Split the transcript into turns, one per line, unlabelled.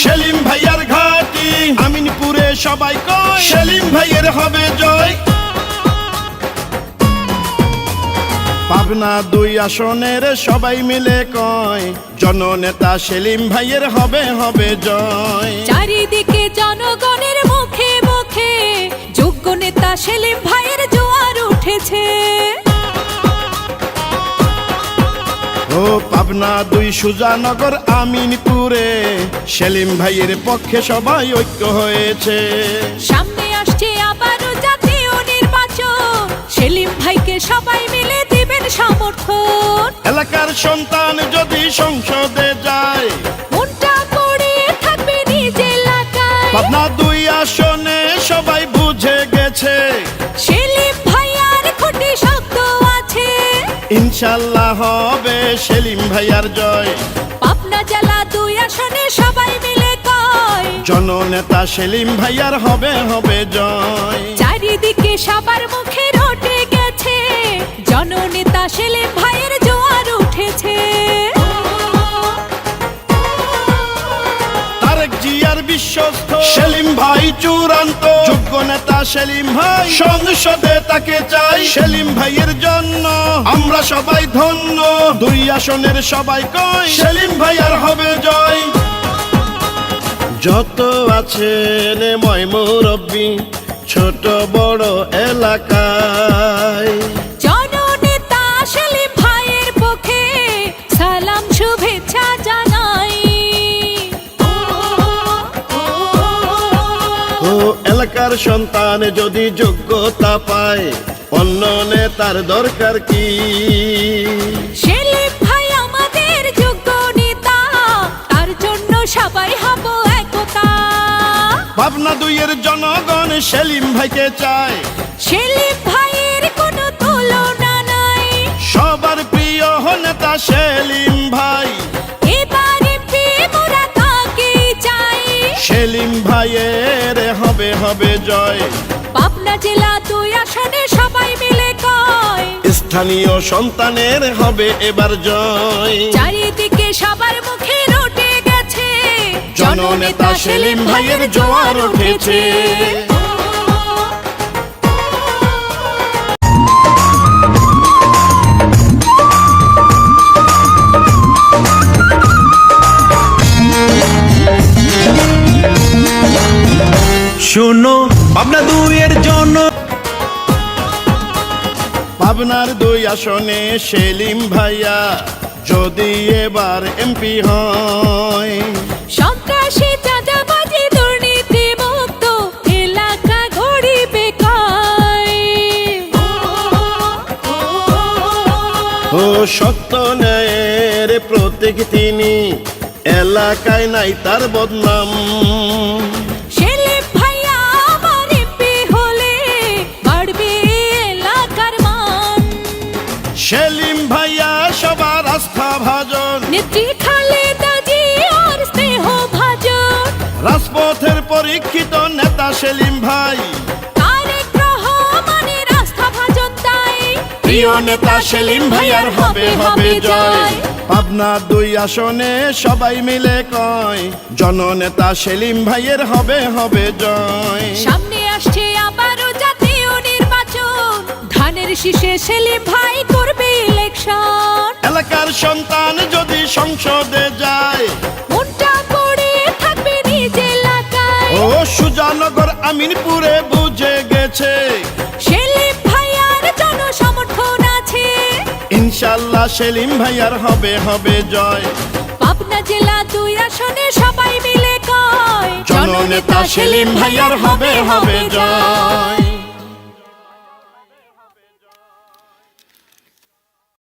সেলিম ভাইয়ার ঘাঁটি। আমিনপুরে সবাই কয় সেলিম ভাইয়ের হবে জয়। পাবনা 2 আসনের সবাই মিলে কয় জননেতা সেলিম ভাইয়ের হবে জয়।
চারিদিকে জনগণের মুখে মুখে যোগ্য নেতা সেলিম ভাইয়ের জোয়ার উঠেছে।
ও পাবনা 2 সুজানগর আমিনপুরে সেলিম ভাইয়ের পক্ষে সবাই ঐক্য হয়েছে।
সামনে আসছে আবারও জাতীয় নির্বাচন, সেলিম ভাইকে সবাই মিলে দিবেন সমর্থন।
এলাকার সন্তান যদি সংসদে যায়
মনটা পড়ে থাকবে নিজ এলাকায়।
পাবনা 2 আসনে সবাই বুঝে গেছে
সেলিম ভাইয়ার খুঁটি শক্ত আছে।
ইনশাল্লাহ হবে সেলিম ভাইয়ার জয়।
পাবনা জেলা 2 আসনে সবাই মিলে কয়
জননেতা সেলিম ভাইয়ার হবে জয়।
চারিদিকে সবার মুখে রটে গেছে জননেতা সেলিম ভাইয়ের জোয়ার উঠেছে।
তারেক জিয়ার বিশ্বস্ত সেলিম ভাই চূড়ান্ত, যোগ্য নেতা সেলিম ভাই সংসদে তাকে চাই। সেলিম ভাইয়ের জন্য আমরা সবাই ধন্য, 2 আসনের সবাই কয় সেলিম ভাইয়ার হবে জয়। যত আছেন ময়মুরব্বি ছোট বড় এলাকায়,
জননেতা সেলিম ভাইয়ের পক্ষে সালাম শুভেচ্ছা জানাই।
ও এলাকার সন্তান যদি যোগ্যতা পায় অন্য নেতার দরকার কি?
সেলিম ভাই আমাদের যোগ্য নেতা, তার জন্য সবাই হব একতা।
পাবনা 2 এর জনগণ সেলিম ভাইকে চায়,
সেলিম ভাইয়ের কোনো তুলনা নাই।
সবার প্রিয় নেতা সেলিম ভাই।
এবার এমপি মোরা তাকে চাই।
সেলিম ভাইয়ের হবে জয়।
পাবনা জেলা 2 আসনে সবাই মিলে কয়
স্থানীয় সন্তানের হবে এবার জয়।
চারিদিকে সবার মুখে রটে গেছে
জননেতা সেলিম ভাইয়ের জোয়ার উঠেছে।
শোনো পাবনা 2 এর জন্য,
পাবনার 2 আসনে সেলিম ভাইয়া যদি এবার এমপি হয়,
সন্ত্রাসী চাঁদাবাজি দুর্নীতি মুক্ত এলাকা গড়িবে কয়।
ও সত্য ন্যায়ের প্রতীক তিনি, এলাকায় নাই তার বদনাম।
সেলিম ভাইয়া আমার এমপি হলে বাড়বে এলাকার মান।
সেলিম ভাইয়া সবার আস্থা ভাজন,
নেত্রী খালেদা জিয়ার স্নেহ ভাজন।
রাজপথের পরীক্ষিত নেতা সেলিম ভাই।
তারেক রহমানের আস্থা ভাজন তাই,
প্রিয় নেতা সেলিম ভাইয়ার হবে জয়। পাবনা 2 আসনে সবাই মিলে কয় জননেতা সেলিম ভাইয়ের হবে জয়।
সামনে আসছে আবারও জাতীয় নির্বাচন, ধানের শীষে সেলিম ভাই করবে ইলেকশন।
এলাকার সন্তান যদি সংসদে যায়
মনটা পড়ে থাকবে নিজ এলাকায়।
ও সুজানগর আমিনপুরে বুঝে গেছে
সেলিম ভাইয়ার জনসমর্থন আছে।
ইনশাল্লাহ সেলিম ভাইয়ার হবে জয়।
পাবনা জেলা 2 আসনে সবাই মিলে কয়
জননেতা সেলিম ভাইয়ার হবে জয়।